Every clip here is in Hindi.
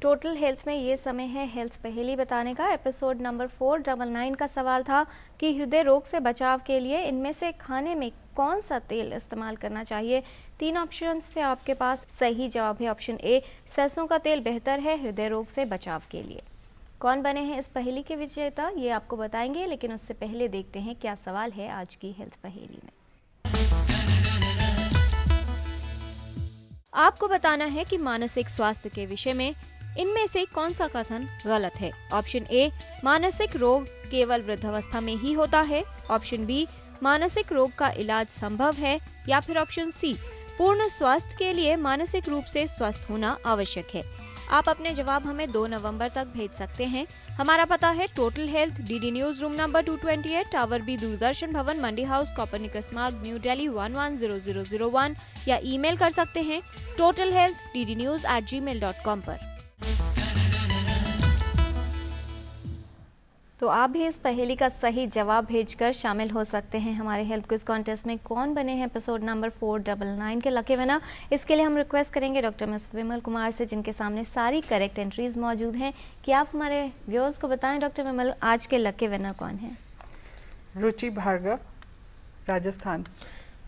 टोटल हेल्थ में ये समय है हेल्थ पहेली बताने का। एपिसोड नंबर 499 का सवाल था कि हृदय रोग से बचाव के लिए इनमें से खाने में कौन सा तेल इस्तेमाल करना चाहिए। 3 ऑप्शंस थे आपके पास। सही जवाब है ऑप्शन ए, सरसों का तेल बेहतर है हृदय रोग से बचाव के लिए। कौन बने हैं इस पहेली के विजेता ये आपको बताएंगे, लेकिन उससे पहले देखते हैं क्या सवाल है आज की हेल्थ पहेली में। आपको बताना है कि मानसिक स्वास्थ्य के विषय में इनमें से कौन सा कथन गलत है। ऑप्शन ए, मानसिक रोग केवल वृद्धावस्था में ही होता है। ऑप्शन बी, मानसिक रोग का इलाज संभव है। या फिर ऑप्शन सी, पूर्ण स्वास्थ्य के लिए मानसिक रूप से स्वस्थ होना आवश्यक है। आप अपने जवाब हमें 2 नवंबर तक भेज सकते हैं। हमारा पता है total health, DD news room number 228, tower B, Doordarshan Bhavan, Mandi House, Copernicus Marg, New Delhi 110001, या ईमेल कर सकते हैं totalhealth@ddnews@gmail.com पर। तो आप भी इस पहेली का सही जवाब भेजकर शामिल हो सकते हैं हमारे हेल्थ क्विज कॉन्टेस्ट में। कौन बने हैं एपिसोड नंबर 499 के लकी विनर, इसके लिए हम रिक्वेस्ट करेंगे डॉक्टर मिस विमल कुमार से, जिनके सामने सारी करेक्ट एंट्रीज मौजूद हैं, कि आप हमारे व्यूअर्स को बताएं डॉक्टर विमल आज के लकी विनर कौन है। रुचि भार्गव, राजस्थान।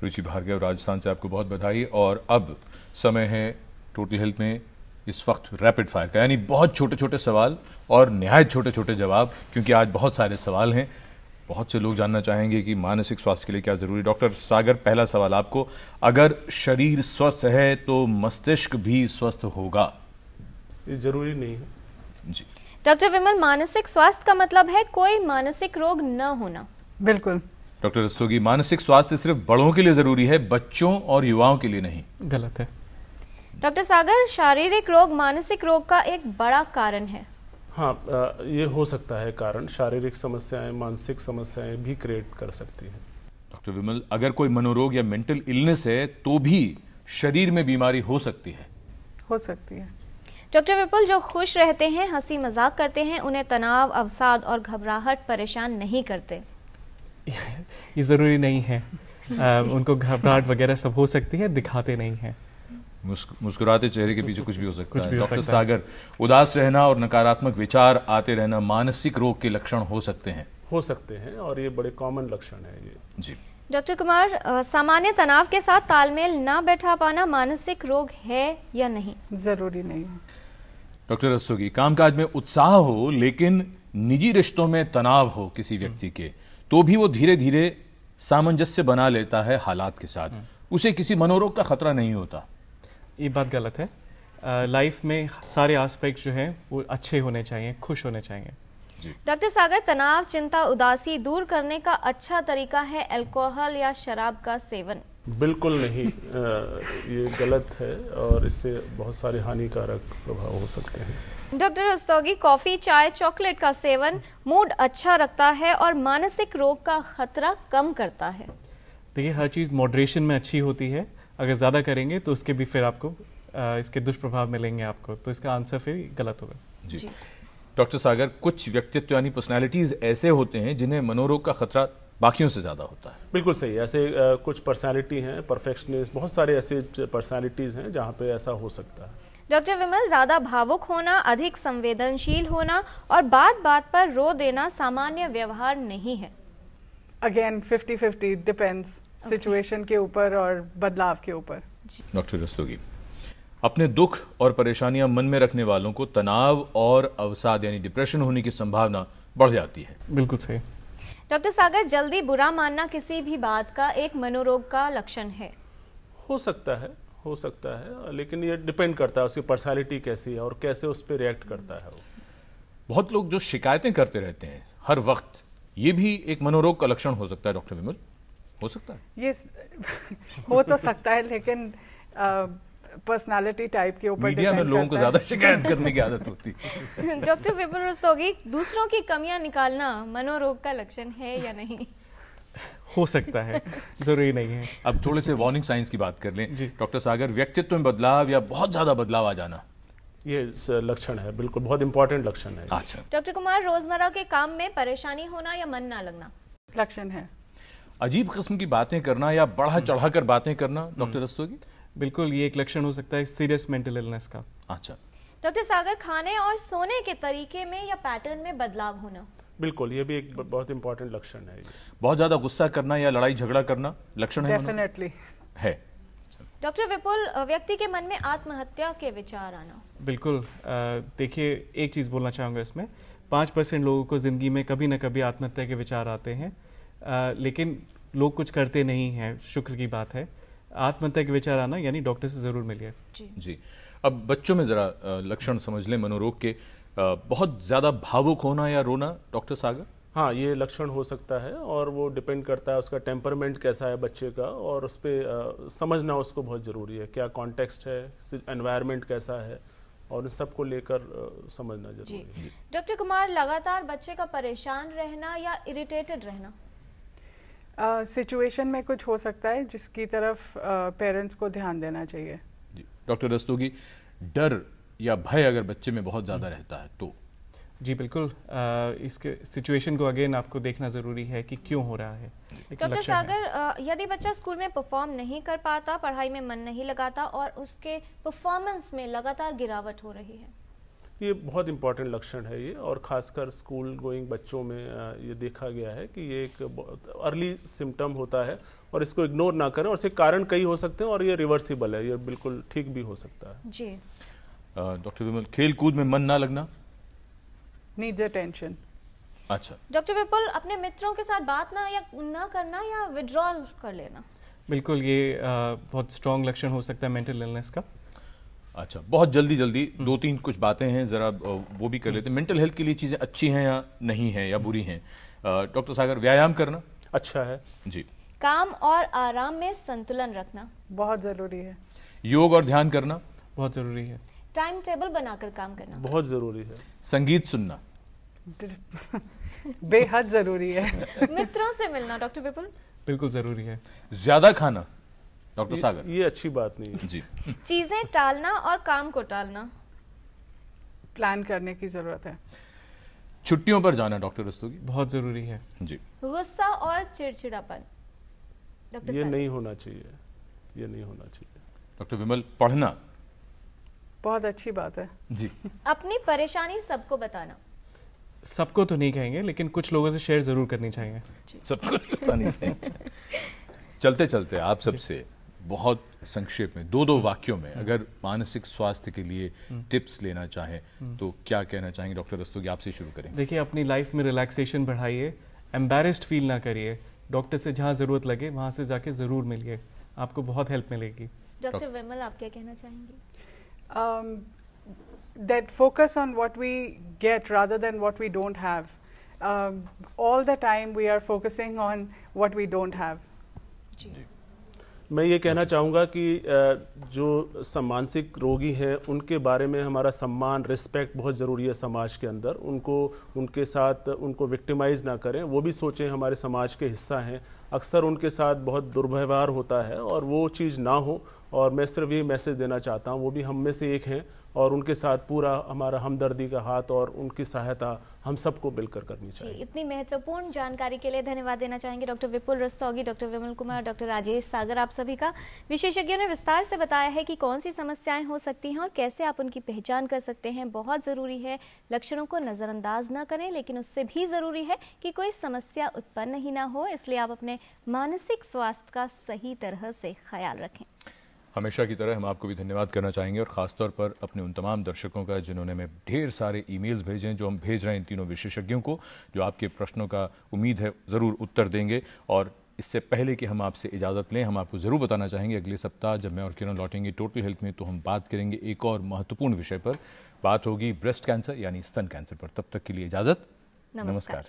रुचि भार्गव राजस्थान से आपको बहुत बधाई। और अब समय है टोटल हेल्थ में इस वक्त रैपिड फायर का, यानी बहुत छोटे छोटे सवाल और निहायत छोटे छोटे जवाब, क्योंकि आज बहुत सारे सवाल हैं। बहुत से लोग जानना चाहेंगे कि मानसिक स्वास्थ्य के लिए क्या जरूरी। डॉक्टर सागर, पहला सवाल आपको, अगर शरीर स्वस्थ है तो मस्तिष्क भी स्वस्थ होगा? ये जरूरी नहीं है जी। डॉक्टर विमल, मानसिक स्वास्थ्य का मतलब है कोई मानसिक रोग न होना। बिल्कुल। डॉक्टर रस्तोगी, मानसिक स्वास्थ्य सिर्फ बड़ों के लिए जरूरी है, बच्चों और युवाओं के लिए नहीं? गलत है। डॉक्टर सागर, शारीरिक रोग मानसिक रोग का एक बड़ा कारण है। हाँ, ये हो सकता है कारण। शारीरिक समस्याएं मानसिक समस्याएं भी क्रिएट कर सकती हैं। डॉक्टर विमल, अगर कोई मनोरोग या मेंटल इलनेस है तो भी शरीर में बीमारी हो सकती है? हो सकती है। डॉक्टर विपुल, जो खुश रहते हैं, हंसी मजाक करते हैं, उन्हें तनाव, अवसाद और घबराहट परेशान नहीं करते? ये जरूरी नहीं है। उनको घबराहट वगैरह सब हो सकती है, दिखाते नहीं है। मुस्कुराते चेहरे के पीछे कुछ भी हो सकता है। डॉक्टर सागर, उदास रहना और नकारात्मक विचार आते रहना मानसिक रोग के लक्षण हो सकते हैं? हो सकते हैं, और ये बड़े कॉमन लक्षण है ये। जी। डॉक्टर कुमार, सामान्य तनाव के साथ तालमेल ना बैठा पाना मानसिक रोग है या नहीं? जरूरी नहीं है। डॉक्टर रस्तोगी, कामकाज में उत्साह हो लेकिन निजी रिश्तों में तनाव हो किसी व्यक्ति के, तो भी वो धीरे धीरे सामंजस्य बना लेता है हालात के साथ, उसे किसी मनोरोग का खतरा नहीं होता? ये बात गलत है। लाइफ में सारे एस्पेक्ट जो हैं वो अच्छे होने चाहिए, खुश होने चाहिए। डॉक्टर सागर, तनाव, चिंता, उदासी दूर करने का अच्छा तरीका है अल्कोहल या शराब का सेवन? बिल्कुल नहीं। ये गलत है और इससे बहुत सारे हानिकारक प्रभाव हो सकते हैं। डॉक्टर रस्तोगी, कॉफी, चाय, चॉकलेट का सेवन मूड अच्छा रखता है और मानसिक रोग का खतरा कम करता है? देखिए, हर चीज़ मॉडरेशन में अच्छी होती है। अगर ज़्यादा करेंगे तो उसके भी फिर आपको इसके दुष्प्रभाव मिलेंगे आपको, तो इसका आंसर फिर गलत होगा। जी। डॉक्टर सागर, कुछ व्यक्तित्व यानी पर्सनालिटीज ऐसे होते हैं जिन्हें मनोरोग का खतरा बाकियों से ज्यादा होता है? बिल्कुल सही। ऐसे कुछ पर्सनालिटी हैं, परफेक्शनिस्ट, बहुत सारे ऐसे पर्सनालिटीज हैं जहाँ पे ऐसा हो सकता है। डॉक्टर विमल, ज्यादा भावुक होना, अधिक संवेदनशील होना और बात बात पर रो देना सामान्य व्यवहार नहीं है? अगेन 50-50 डिपेंड्स सिचुएशन के ऊपर और बदलाव के ऊपर। डॉक्टर रस्तोगी, अपने दुख और परेशानियां मन में रखने वालों को तनाव और अवसाद यानी डिप्रेशन होने की संभावना बढ़ जाती है? बिल्कुल सही। डॉक्टर सागर, जल्दी बुरा मानना किसी भी बात का एक मनोरोग का लक्षण है? हो सकता है, हो सकता है, लेकिन ये डिपेंड करता है उसकी पर्सनालिटी कैसी है और कैसे उस पर रिएक्ट करता है वो। बहुत लोग जो शिकायतें करते रहते हैं हर वक्त, ये भी एक मनोरोग का लक्षण हो सकता है डॉक्टर विमल? हो सकता है ये हो तो सकता है, लेकिन पर्सनालिटी टाइप के ऊपर मीडिया में लोगों को ज्यादा शिकायत करने की आदत होती है। डॉक्टर विपुल रस्तोगी, दूसरों की कमियां निकालना मनोरोग का लक्षण है या नहीं? हो सकता है, जरूरी नहीं है। अब थोड़े से वार्निंग साइंस की बात कर लें डॉक्टर सागर, व्यक्तित्व में बदलाव या बहुत ज्यादा बदलाव आ जाना, ये लक्षण है, बिल्कुल बहुत इंपॉर्टेंट लक्षण है। अच्छा। डॉक्टर कुमार, रोजमर्रा के काम में परेशानी होना या मन ना लगना? लक्षण है। अजीब किस्म की बातें करना या बढ़ा चढ़ा कर बातें करना, डॉक्टर रस्तोगी? बिल्कुल, ये एक लक्षण हो सकता है सीरियस मेंटल इलनेस का। अच्छा। डॉक्टर सागर, खाने और सोने के तरीके में या पैटर्न में बदलाव होना? बिल्कुल, ये भी एक बहुत इंपॉर्टेंट लक्षण है। बहुत ज्यादा गुस्सा करना या लड़ाई झगड़ा करना लक्षण है? डेफिनेटली है। डॉक्टर विपुल, व्यक्ति के मन में आत्महत्या के विचार आना? बिल्कुल, देखिए एक चीज़ बोलना चाहूँगा इसमें, 5% लोगों को ज़िंदगी में कभी ना कभी आत्महत्या के विचार आते हैं, लेकिन लोग कुछ करते नहीं हैं, शुक्र की बात है। आत्महत्या के विचार आना यानी डॉक्टर से ज़रूर मिलिए। जी। अब बच्चों में जरा लक्षण समझ लें मनोरोग के, बहुत ज्यादा भावुक होना या रोना, डॉक्टर सागर? हाँ, ये लक्षण हो सकता है और वो डिपेंड करता है उसका टेम्परमेंट कैसा है बच्चे का, और उस पर समझना उसको बहुत ज़रूरी है, क्या कॉन्टेक्स्ट है, एनवायरनमेंट कैसा है, और इन सबको लेकर समझना जरूरी है। डॉक्टर कुमार, लगातार बच्चे का परेशान रहना या इरिटेटेड रहना? सिचुएशन में कुछ हो सकता है जिसकी तरफ पेरेंट्स को ध्यान देना चाहिए। डॉक्टर रस्तोगी, डर या भय अगर बच्चे में बहुत ज्यादा रहता है तो? जी बिल्कुल, इसके सिचुएशन को अगेन आपको देखना ज़रूरी है कि क्यों हो रहा है। डॉक्टर सागर, यदि बच्चा स्कूल में परफॉर्म नहीं कर पाता, पढ़ाई में मन नहीं लगाता और उसके परफॉर्मेंस में लगातार गिरावट हो रही है, ये बहुत इंपॉर्टेंट लक्षण है ये, और खासकर स्कूल गोइंग बच्चों में ये देखा गया है कि ये एक अर्ली सिम्टम होता है और इसको इग्नोर ना करें, और इसके कारण कई हो सकते हैं और ये रिवर्सिबल है, ये बिल्कुल ठीक भी हो सकता है। जी। डॉक्टर विमल, खेल कूद में मन ना लगना? Needs attention. अच्छा। डॉक्टर विपुल, अपने मित्रों के साथ बात ना करना या विड्रॉल कर लेना? बिल्कुल, ये बहुत स्ट्रॉन्ग लक्षण हो सकता है मेंटल इलनेस का। अच्छा, बहुत जल्दी जल्दी दो तीन कुछ बातें हैं, जरा वो भी कर लेते हैं। मेंटल हेल्थ के लिए चीजें अच्छी हैं या नहीं हैं या बुरी हैं? डॉक्टर सागर, व्यायाम करना अच्छा है जी। काम और आराम में संतुलन रखना बहुत जरूरी है। योग और ध्यान करना बहुत ज़रूरी है। टाइम टेबल बनाकर काम करना बहुत जरूरी है। संगीत सुनना बेहद जरूरी है। मित्रों से मिलना डॉक्टर विपुल? बिल्कुल ज़रूरी है। ज्यादा खाना, डॉक्टर सागर? ये अच्छी बात नहीं है जी। चीजें टालना और काम को टालना? प्लान करने की जरूरत है। छुट्टियों पर जाना, डॉक्टर रस्तोगी? बहुत ज़रूरी है। जी। गुस्सा और चिड़चिड़ापन, डॉक्टर ये सागर? नहीं होना चाहिए, ये नहीं होना चाहिए। डॉक्टर विमल, पढ़ना? बहुत अच्छी बात है। जी। अपनी परेशानी सबको बताना? सबको तो नहीं कहेंगे, लेकिन कुछ लोगों से शेयर ज़रूर करनी चाहिए। सबको बतानी चाहिए। चलते चलते आप सबसे बहुत संक्षेप में दो वाक्यों में अगर मानसिक स्वास्थ्य के लिए टिप्स लेना चाहें तो क्या कहना चाहेंगे? डॉक्टर रस्तोगी, आपसे शुरू करेंगे। देखिए, अपनी लाइफ में रिलैक्सेशन बढ़ाइए, एम्बैरेस्ड फील ना करिए, डॉक्टर से जहाँ ज़रूरत लगे वहाँ से जाके ज़रूर मिलिए, आपको बहुत हेल्प मिलेगी। डॉक्टर विमल, आप क्या कहना चाहेंगे? That focus on what we get rather than what we don't have. All the time we are focusing on what we don't have. मैं ये कहना चाहूँगा कि जो मानसिक रोगी हैं उनके बारे में हमारा सम्मान, रिस्पेक्ट बहुत ज़रूरी है समाज के अंदर। उनके साथ उनको विक्टिमाइज ना करें, वो भी सोचें हमारे समाज के हिस्सा हैं। अक्सर उनके साथ बहुत दुर्व्यवहार होता है और वो चीज़ ना हो, और मैं सिर्फ ये मैसेज देना चाहता हूँ, वो भी हम में से एक हैं और उनके साथ पूरा हमारा हमदर्दी का हाथ और उनकी सहायता हम सबको मिलकर करनी चाहिए। इतनी महत्वपूर्ण जानकारी के लिए धन्यवाद देना चाहेंगे डॉक्टर विपुल रस्तोगी, डॉक्टर विमल कुमार, डॉक्टर राजेश सागर, आप सभी का। विशेषज्ञों ने विस्तार से बताया है कि कौन सी समस्याएं हो सकती हैं और कैसे आप उनकी पहचान कर सकते हैं। बहुत जरूरी है लक्षणों को नजरअंदाज न करें, लेकिन उससे भी जरूरी है कि कोई समस्या उत्पन्न ही ना हो, इसलिए आप अपने मानसिक स्वास्थ्य का सही तरह से ख्याल रखें। हमेशा की तरह हम आपको भी धन्यवाद करना चाहेंगे और ख़ासतौर पर अपने उन तमाम दर्शकों का जिन्होंने हमें ढेर सारे ईमेल्स भेजे हैं, जो हम भेज रहे हैं इन तीनों विशेषज्ञों को, जो आपके प्रश्नों का उम्मीद है ज़रूर उत्तर देंगे। और इससे पहले कि हम आपसे इजाज़त लें, हम आपको ज़रूर बताना चाहेंगे अगले सप्ताह जब मैं और किरण लौटेंगे टोटल हेल्थ में, तो हम बात करेंगे एक और महत्वपूर्ण विषय पर। बात होगी ब्रेस्ट कैंसर यानी स्तन कैंसर पर। तब तक के लिए इजाज़त, नमस्कार।